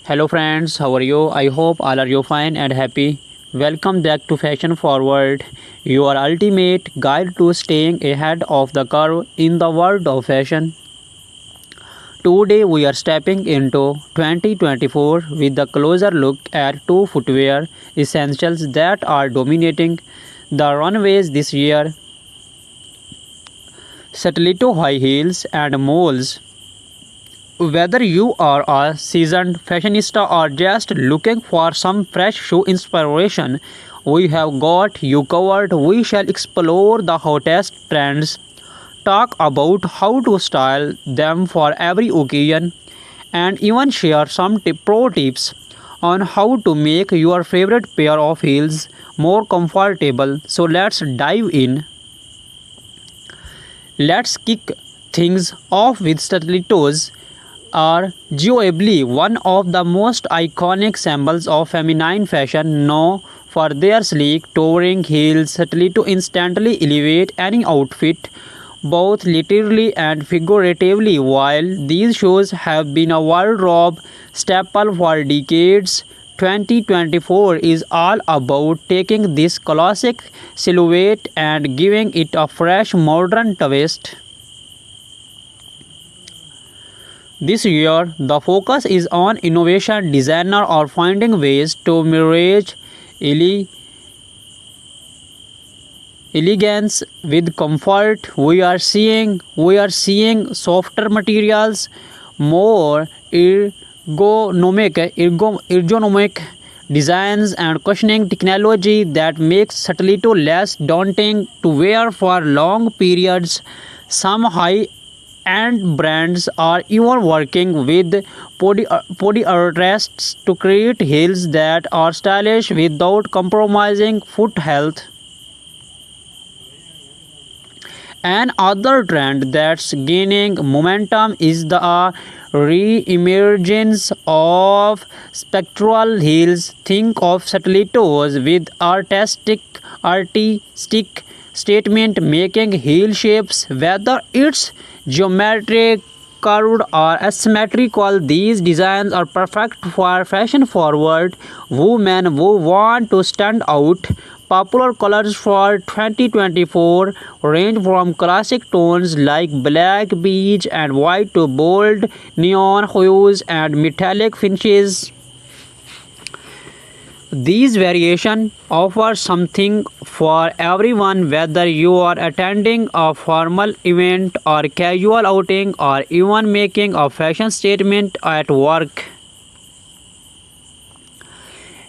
Hello friends, how are you? I hope all are you fine and happy. Welcome back to Fashion Forward, your ultimate guide to staying ahead of the curve in the world of fashion. Today we are stepping into 2024 with a closer look at two footwear essentials that are dominating the runways this year: stiletto high heels and moles. Whether you are a seasoned fashionista or just looking for some fresh shoe inspiration, we have got you covered. We shall explore the hottest trends, talk about how to style them for every occasion, and even share some pro tips on how to make your favorite pair of heels more comfortable. So let's dive in. Let's kick things off with stilettos are arguably one of the most iconic symbols of feminine fashion, known for their sleek, towering heels. Stiletto instantly elevate any outfit, both literally and figuratively. While these shoes have been a wardrobe staple for decades, 2024 is all about taking this classic silhouette and giving it a fresh modern twist. This year, the focus is on innovation, designer or finding ways to merge ele- elegance with comfort. We are seeing softer materials, more ergonomic designs, and cushioning technology that makes stiletto less daunting to wear for long periods. Some high and brands are even working with podiatrists to create heels that are stylish without compromising foot health. Another trend that's gaining momentum is the re-emergence of spectral heels. Think of stilettos with artistic statement making heel shapes, whether it's geometric, curved, or asymmetrical. These designs are perfect for fashion forward women who want to stand out. Popular colors for 2024 range from classic tones like black, beige, and white to bold neon hues and metallic finishes. These variations offer something for everyone, whether you are attending a formal event or casual outing or even making a fashion statement at work.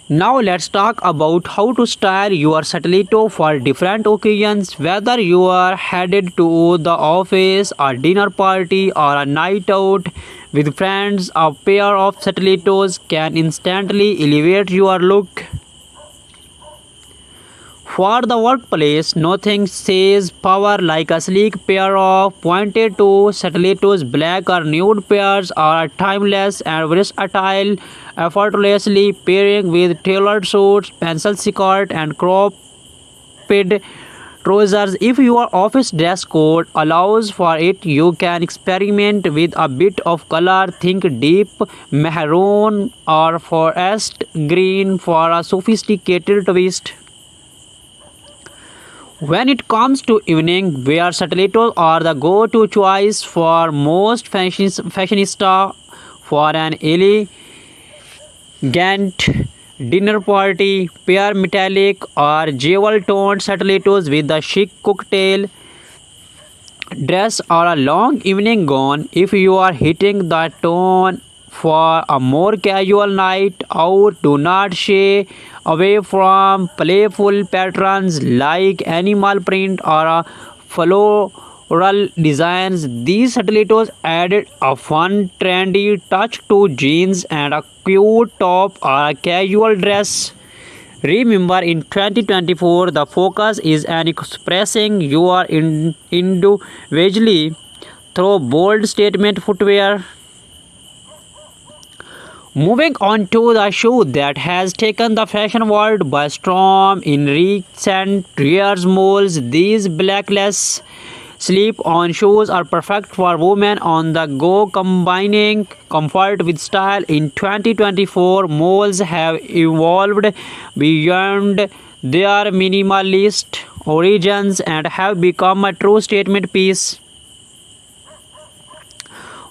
Now let's talk about how to style your stiletto for different occasions. Whether you are headed to the office, a dinner party, or a night out with friends, a pair of stilettos can instantly elevate your look. For the workplace, nothing says power like a sleek pair of pointed toe stilettos. Black or nude pairs are timeless and versatile, effortlessly pairing with tailored suits, pencil skirt, and cropped trousers. If your office dress code allows for it, you can experiment with a bit of color. Think deep maroon or forest green for a sophisticated twist. When it comes to evening wear, stilettos are the go-to choice for most fashionista for an elegant dinner party. Pair metallic or jewel-toned stilettos with a chic cocktail dress or a long evening gown. If you are hitting the tone for a more casual night out, do not shy away from playful patterns like animal print or a floral designs. These stilettos added a fun, trendy touch to jeans and a cute top or a casual dress. Remember, in 2024, the focus is on expressing your individually through bold statement footwear. Moving on to the shoe that has taken the fashion world by storm in recent years, moles. These blackless slip-on shoes are perfect for women on the go, combining comfort with style. In 2024, malls have evolved beyond their minimalist origins and have become a true statement piece.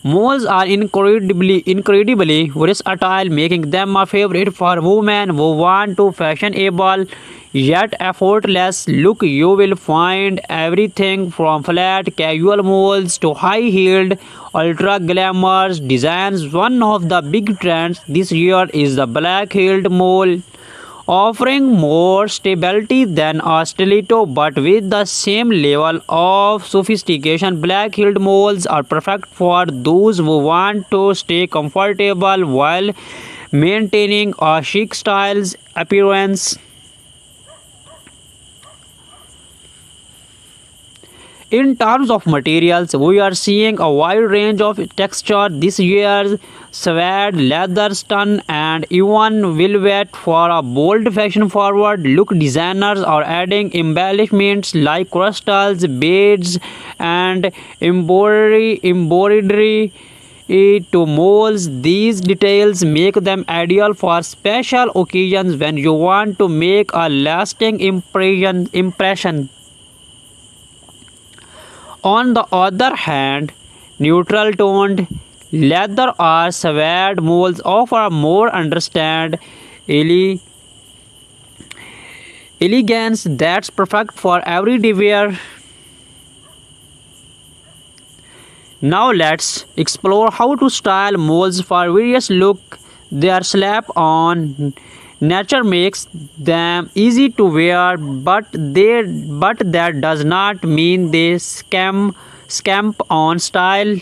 Malls are incredibly versatile, making them a favorite for women who want to fashionable yet effortless look. You will find everything from flat casual malls to high-heeled ultra glamorous designs. One of the big trends this year is the black-heeled mall, offering more stability than a stiletto but with the same level of sophistication. Black-heeled malls are perfect for those who want to stay comfortable while maintaining a chic styles appearance. In terms of materials, we are seeing a wide range of texture this year: suede, leather, stun, and even velvet for a bold fashion-forward look. Designers are adding embellishments like crystals, beads, and embroidery to molds. These details make them ideal for special occasions when you want to make a lasting impression. On the other hand, neutral toned leather or suede molds offer a more understand elegance that's perfect for everyday wear. Now let's explore how to style molds for various look. Their slap on nature makes them easy to wear, but that does not mean they scamp on style.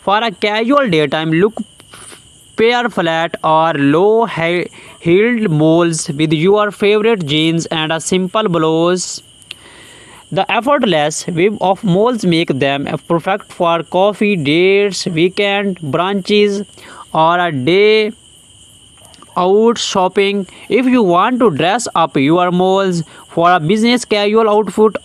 For a casual daytime look, pair flat or low-heeled molds with your favorite jeans and a simple blouse. The effortless web of molds make them perfect for coffee dates, weekend brunches, or a day out shopping. If you want to dress up your molds for a business casual outfit,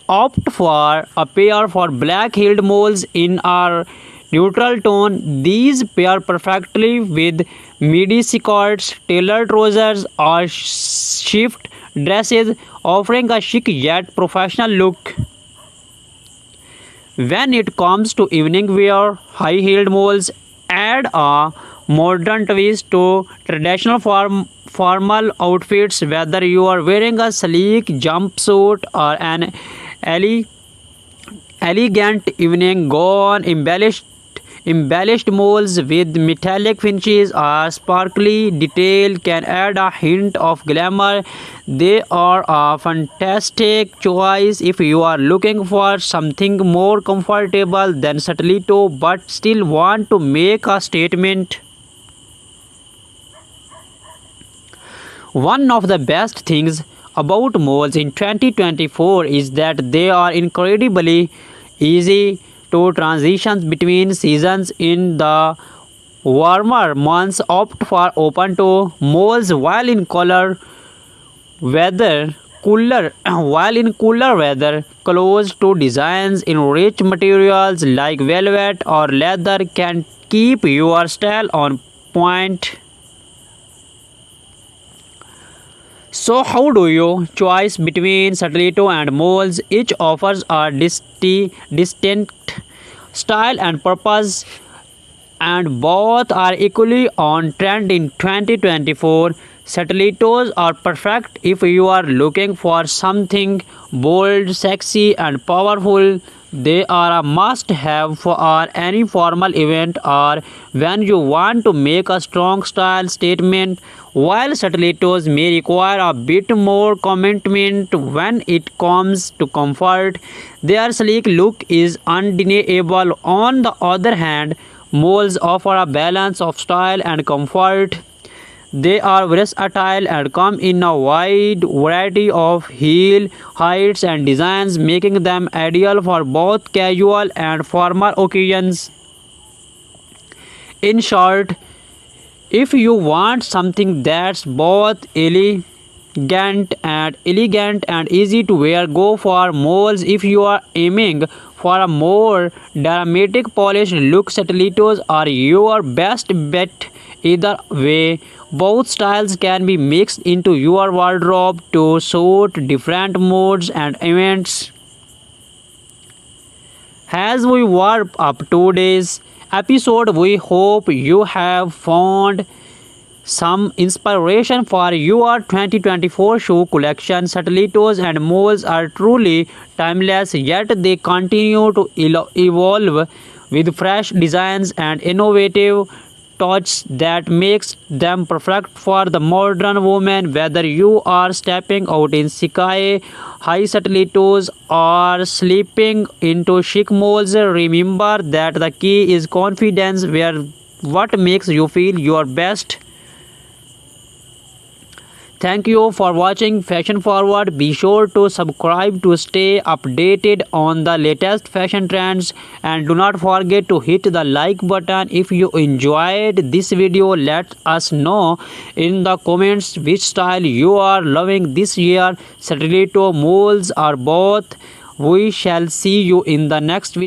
opt for a pair for black-heeled molds in a neutral tone. These pair perfectly with midi skirts, tailored trousers, or shift dresses, offering a chic yet professional look. When it comes to evening wear, high-heeled molds add a modern twist to traditional formal outfits. Whether you are wearing a sleek jumpsuit or an elegant evening gown, embellished molds with metallic finishes or sparkly detail can add a hint of glamour. They are a fantastic choice if you are looking for something more comfortable than stiletto but still want to make a statement. One of the best things about malls in 2024 is that they are incredibly easy to transition between seasons. In the warmer months, opt for open toe malls, while in cooler weather, close to designs in rich materials like velvet or leather can keep your style on point. So how do you choose between stiletto and molds? Each offers a distinct style and purpose, and both are equally on trend in 2024. Stilettos are perfect if you are looking for something bold, sexy, and powerful. They are a must-have for any formal event or when you want to make a strong style statement. While stilettos may require a bit more commitment when it comes to comfort, their sleek look is undeniable. On the other hand, molds offer a balance of style and comfort. They are versatile and come in a wide variety of heel heights and designs, making them ideal for both casual and formal occasions. In short, if you want something that's both and elegant and easy to wear. Go for moles if you are aiming for a more dramatic polished look. Stilettos are your best bet. Either way, both styles can be mixed into your wardrobe to suit different moods and events. As we wrap up today's episode, we hope you have found some inspiration for your 2024 shoe collection. Stilettos and moles are truly timeless, yet they continue to evolve with fresh designs and innovative touch that makes them perfect for the modern woman. Whether you are stepping out in sky high stilettos or slipping into chic moles, remember that the key is confidence. Wear what makes you feel your best. Thank you for watching Fashion Forward. Be sure to subscribe to stay updated on the latest fashion trends, and do not forget to hit the like button if you enjoyed this video. Let us know in the comments which style you are loving this year, stiletto, moles or both. We shall see you in the next video.